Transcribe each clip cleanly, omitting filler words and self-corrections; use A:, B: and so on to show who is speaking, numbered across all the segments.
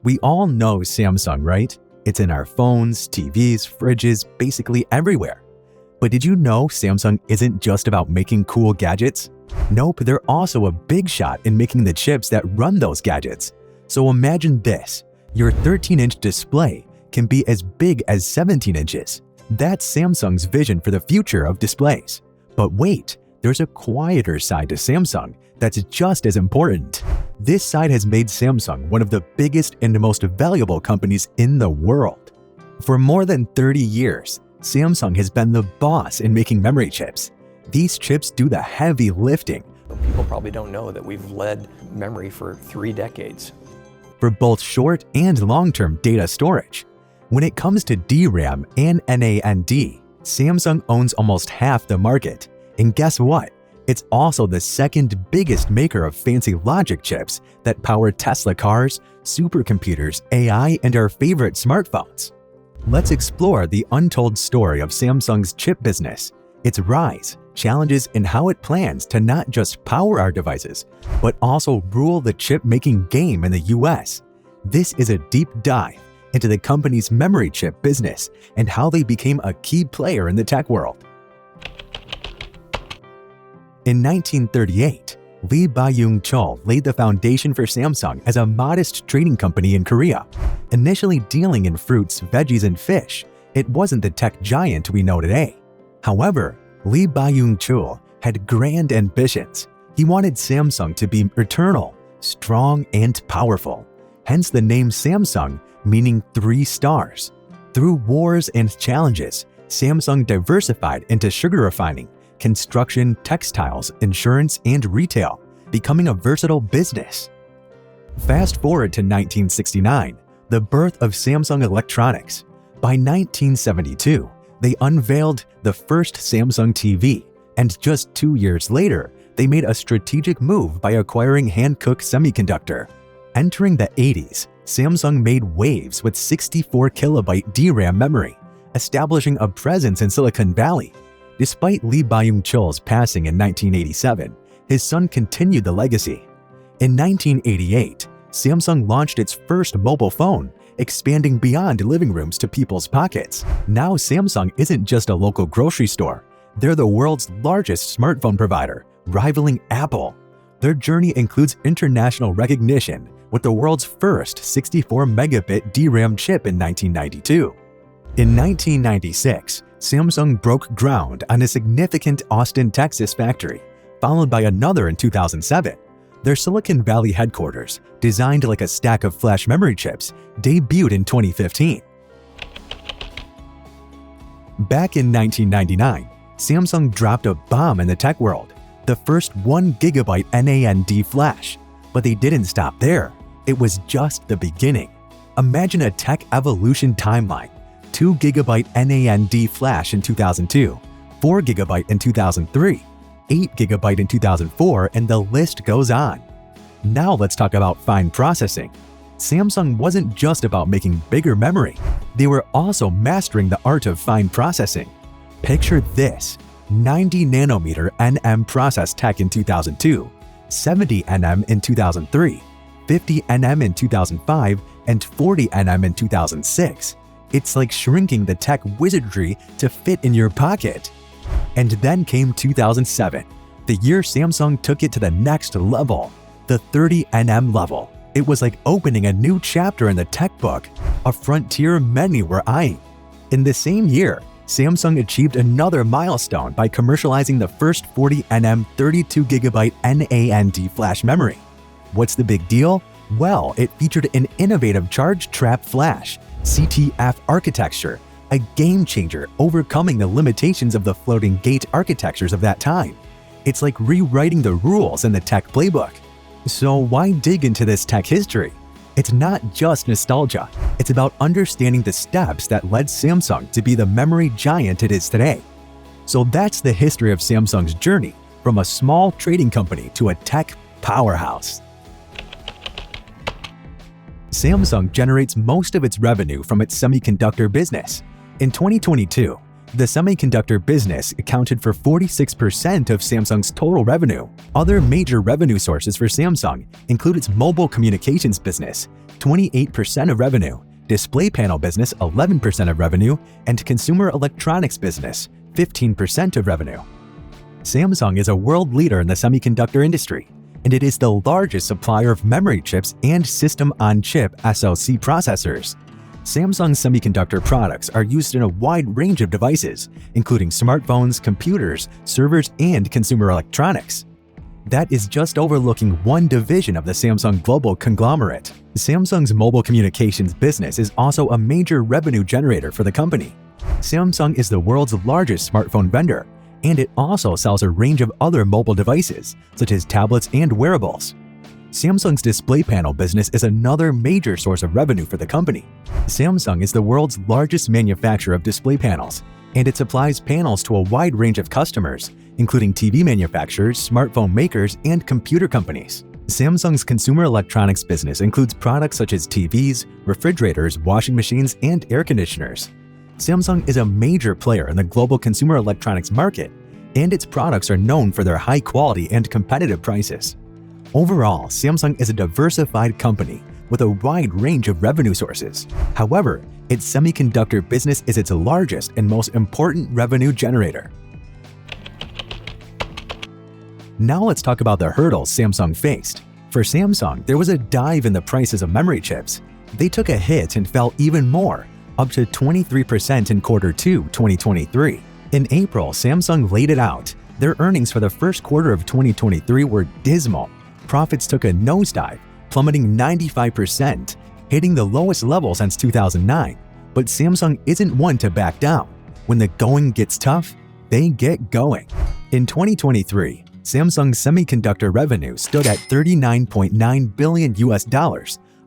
A: We all know Samsung, right? It's in our phones, TVs, fridges, basically everywhere. But did you know Samsung isn't just about making cool gadgets? Nope, they're also a big shot in making the chips that run those gadgets. So imagine this, your 13-inch display can be as big as 17 inches. That's Samsung's vision for the future of displays. But wait, there's a quieter side to Samsung that's just as important. This side has made Samsung one of the biggest and most valuable companies in the world. For more than 30 years, Samsung has been the boss in making memory chips. These chips do the heavy lifting.
B: People probably don't know that we've led memory for 3 decades.
A: For both short and long-term data storage. When it comes to DRAM and NAND, Samsung owns almost half the market. And guess what? It's also the second biggest maker of fancy logic chips that power Tesla cars, supercomputers, AI, and our favorite smartphones. Let's explore the untold story of Samsung's chip business, its rise, challenges, and how it plans to not just power our devices, but also rule the chip-making game in the US. This is a deep dive into the company's memory chip business and how they became a key player in the tech world. In 1938, Lee Byung-chul laid the foundation for Samsung as a modest trading company in Korea. Initially dealing in fruits, veggies, and fish, it wasn't the tech giant we know today. However, Lee Byung-chul had grand ambitions. He wanted Samsung to be eternal, strong, and powerful. Hence the name Samsung, meaning 3 stars. Through wars and challenges, Samsung diversified into sugar refining, construction, textiles, insurance, and retail, becoming a versatile business. Fast forward to 1969, the birth of Samsung Electronics. By 1972, they unveiled the first Samsung TV, and just 2 years later, they made a strategic move by acquiring Hankook Semiconductor. Entering the 80s, Samsung made waves with 64 kilobyte DRAM memory, establishing a presence in Silicon Valley. Despite Lee Byung-chul's passing in 1987, his son continued the legacy. In 1988, Samsung launched its first mobile phone, expanding beyond living rooms to people's pockets. Now Samsung isn't just a local grocery store, they're the world's largest smartphone provider, rivaling Apple. Their journey includes international recognition with the world's first 64-megabit DRAM chip in 1992. In 1996, Samsung broke ground on a significant Austin, Texas factory, followed by another in 2007. Their Silicon Valley headquarters, designed like a stack of flash memory chips, debuted in 2015. Back in 1999, Samsung dropped a bomb in the tech world, the first 1 GB NAND flash. But they didn't stop there. It was just the beginning. Imagine a tech evolution timeline. 2 GB NAND flash in 2002, 4 GB in 2003, 8 GB in 2004, and the list goes on. Now let's talk about fine processing. Samsung wasn't just about making bigger memory, they were also mastering the art of fine processing. Picture this, 90 nanometer NM process tech in 2002, 70 nm in 2003, 50 nm in 2005, and 40 nm in 2006. It's like shrinking the tech wizardry to fit in your pocket. And then came 2007, the year Samsung took it to the next level, the 30 nm level. It was like opening a new chapter in the tech book, a frontier many were eyeing. In the same year, Samsung achieved another milestone by commercializing the first 40 nm 32 GB NAND flash memory. What's the big deal? Well, it featured an innovative charge trap flash, CTF architecture, a game changer overcoming the limitations of the floating gate architectures of that time. It's like rewriting the rules in the tech playbook. So why dig into this tech history? It's not just nostalgia, it's about understanding the steps that led Samsung to be the memory giant it is today. So that's the history of Samsung's journey from a small trading company to a tech powerhouse. Samsung generates most of its revenue from its semiconductor business. In 2022, The semiconductor business accounted for 46% of Samsung's total revenue. Other major revenue sources for Samsung include its mobile communications business, 28% of revenue, display panel business, 11% of revenue, and consumer electronics business, 15% of revenue. Samsung is a world leader in the semiconductor industry, and it is the largest supplier of memory chips and system-on-chip (SoC) processors. Samsung semiconductor products are used in a wide range of devices, including smartphones, computers, servers, and consumer electronics. That is just overlooking one division of the Samsung global conglomerate. Samsung's mobile communications business is also a major revenue generator for the company. Samsung is the world's largest smartphone vendor, and it also sells a range of other mobile devices, such as tablets and wearables. Samsung's display panel business is another major source of revenue for the company. Samsung is the world's largest manufacturer of display panels, and it supplies panels to a wide range of customers, including TV manufacturers, smartphone makers, and computer companies. Samsung's consumer electronics business includes products such as TVs, refrigerators, washing machines, and air conditioners. Samsung is a major player in the global consumer electronics market, and its products are known for their high quality and competitive prices. Overall, Samsung is a diversified company with a wide range of revenue sources. However, its semiconductor business is its largest and most important revenue generator. Now let's talk about the hurdles Samsung faced. For Samsung, there was a dive in the prices of memory chips. They took a hit and fell even more, up to 23% in Q2 2023. In April, Samsung laid it out. Their earnings for the first quarter of 2023 were dismal. Profits took a nosedive, plummeting 95%, hitting the lowest level since 2009. But Samsung isn't one to back down. When the going gets tough, they get going. In 2023, Samsung's semiconductor revenue stood at $39.9 billion,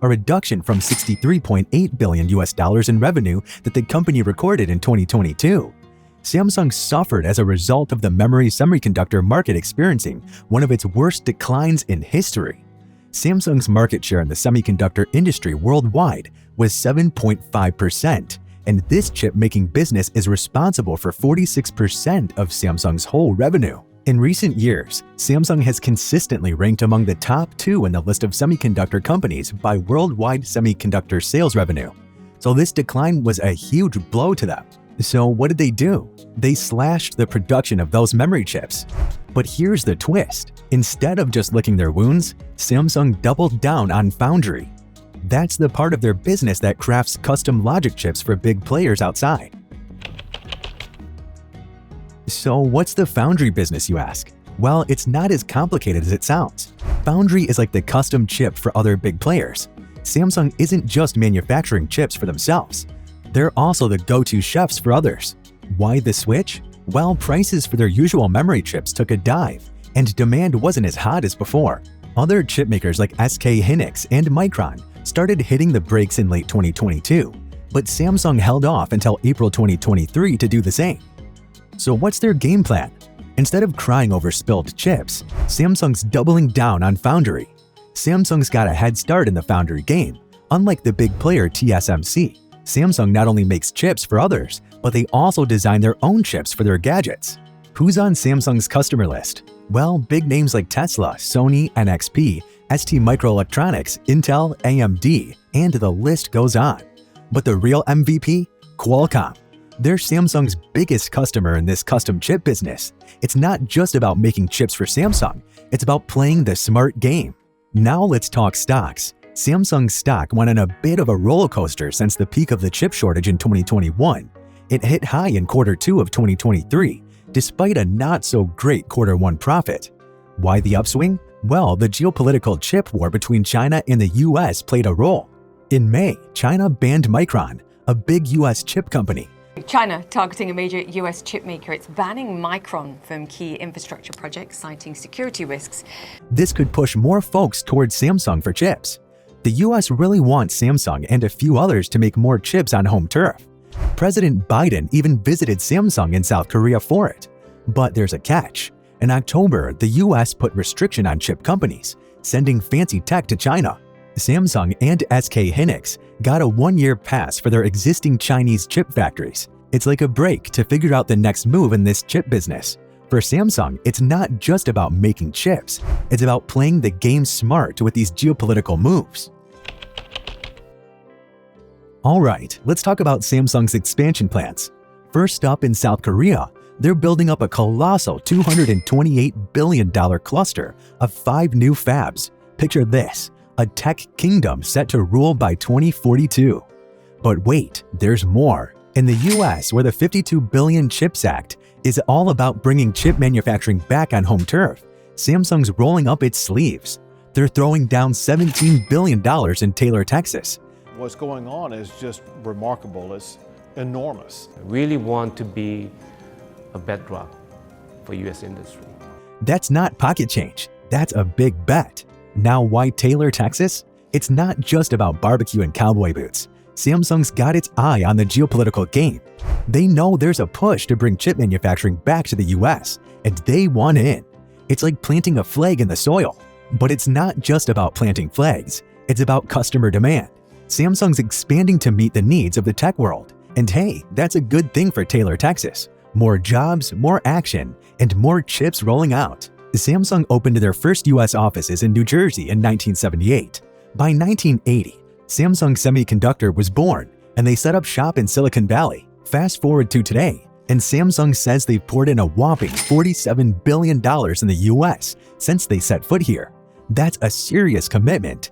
A: a reduction from $63.8 billion in revenue that the company recorded in 2022. Samsung suffered as a result of the memory semiconductor market experiencing one of its worst declines in history. Samsung's market share in the semiconductor industry worldwide was 7.5%, and this chip-making business is responsible for 46% of Samsung's whole revenue. In recent years, Samsung has consistently ranked among the top 2 in the list of semiconductor companies by worldwide semiconductor sales revenue. So this decline was a huge blow to them. So what did they do? They slashed the production of those memory chips. But here's the twist. Instead of just licking their wounds, Samsung doubled down on foundry. That's the part of their business that crafts custom logic chips for big players outside. So what's the foundry business, you ask? Well, it's not as complicated as it sounds. Foundry is like the custom chip for other big players. Samsung isn't just manufacturing chips for themselves. They're also the go-to chefs for others. Why the switch? Well, prices for their usual memory chips took a dive, and demand wasn't as hot as before. Other chip makers like SK Hynix and Micron started hitting the brakes in late 2022, but Samsung held off until April 2023 to do the same. So what's their game plan? Instead of crying over spilled chips, Samsung's doubling down on foundry. Samsung's got a head start in the foundry game. Unlike the big player TSMC, Samsung not only makes chips for others, but they also design their own chips for their gadgets. Who's on Samsung's customer list? Well, big names like Tesla, Sony, NXP, ST Microelectronics, Intel, AMD, and the list goes on. But the real MVP? Qualcomm. They're Samsung's biggest customer in this custom chip business. It's not just about making chips for Samsung, it's about playing the smart game. Now let's talk stocks. Samsung's stock went on a bit of a roller coaster since the peak of the chip shortage in 2021. It hit high in Q2 of 2023, despite a not-so-great Q1 profit. Why the upswing? Well, the geopolitical chip war between China and the US played a role. In May, China banned Micron, a big US chip company.
C: China targeting a major US chip maker. It's banning Micron from key infrastructure projects, citing security risks.
A: This could push more folks towards Samsung for chips. The US really wants Samsung and a few others to make more chips on home turf. President Biden even visited Samsung in South Korea for it. But there's a catch. In October, the US put restriction on chip companies, sending fancy tech to China. Samsung and SK Hynix got a 1-year pass for their existing Chinese chip factories. It's like a break to figure out the next move in this chip business. For Samsung, it's not just about making chips, it's about playing the game smart with these geopolitical moves. Alright, let's talk about Samsung's expansion plans. First up, in South Korea, they're building up a colossal $228 billion cluster of 5 new fabs. Picture this, a tech kingdom set to rule by 2042. But wait, there's more. In the US, where the 52 Billion Chips Act is all about bringing chip manufacturing back on home turf, Samsung's rolling up its sleeves. They're throwing down $17 billion in Taylor, Texas.
D: What's going on is just remarkable. It's enormous.
E: I really want to be a bedrock for US industry.
A: That's not pocket change, that's a big bet. Now, why Taylor, Texas? It's not just about barbecue and cowboy boots. Samsung's got its eye on the geopolitical game. They know there's a push to bring chip manufacturing back to the US, and they want in. It's like planting a flag in the soil. But it's not just about planting flags, it's about customer demand. Samsung's expanding to meet the needs of the tech world. And hey, that's a good thing for Taylor, Texas. More jobs, more action, and more chips rolling out. Samsung opened their first US offices in New Jersey in 1978. By 1980, Samsung Semiconductor was born, and they set up shop in Silicon Valley. Fast forward to today, and Samsung says they've poured in a whopping $47 billion in the US since they set foot here. That's a serious commitment.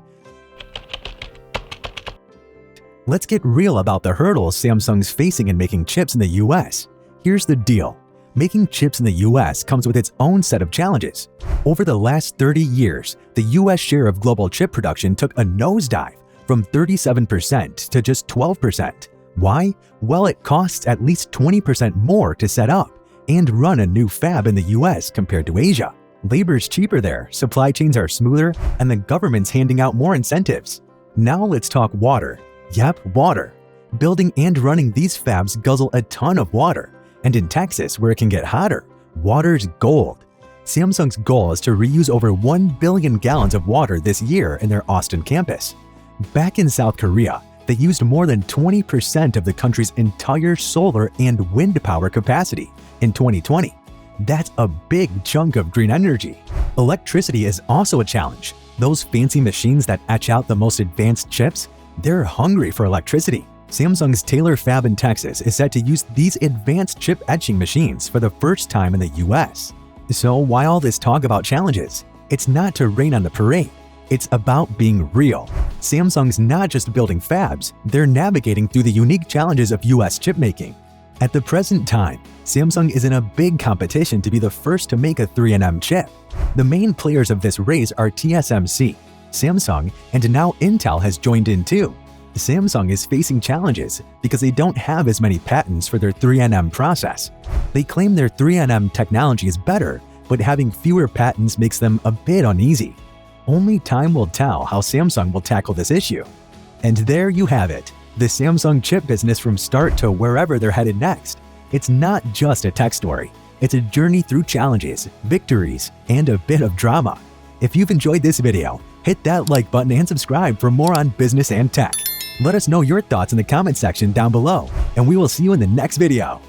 A: Let's get real about the hurdles Samsung's facing in making chips in the US. Here's the deal. Making chips in the US comes with its own set of challenges. Over the last 30 years, the US share of global chip production took a nosedive from 37% to just 12%. Why? Well, it costs at least 20% more to set up and run a new fab in the US compared to Asia. Labor's cheaper there, supply chains are smoother, and the government's handing out more incentives. Now let's talk water. Yep, water. Building and running these fabs guzzle a ton of water. And in Texas, where it can get hotter, water's gold. Samsung's goal is to reuse over 1 billion gallons of water this year in their Austin campus. Back in South Korea, they used more than 20% of the country's entire solar and wind power capacity in 2020. That's a big chunk of green energy. Electricity is also a challenge. Those fancy machines that etch out the most advanced chips, they're hungry for electricity. Samsung's Taylor fab in Texas is set to use these advanced chip etching machines for the first time in the US. So why all this talk about challenges? It's not to rain on the parade. It's about being real. Samsung's not just building fabs, they're navigating through the unique challenges of US chip making. At the present time, Samsung is in a big competition to be the first to make a 3nm chip. The main players of this race are TSMC, Samsung, and now Intel has joined in too. Samsung is facing challenges because they don't have as many patents for their 3nm process. They claim their 3nm technology is better, but having fewer patents makes them a bit uneasy. Only time will tell how Samsung will tackle this issue. And there you have it, the Samsung chip business from start to wherever they're headed next. It's not just a tech story, it's a journey through challenges, victories, and a bit of drama. If you've enjoyed this video, hit that like button and subscribe for more on business and tech. Let us know your thoughts in the comment section down below, and we will see you in the next video.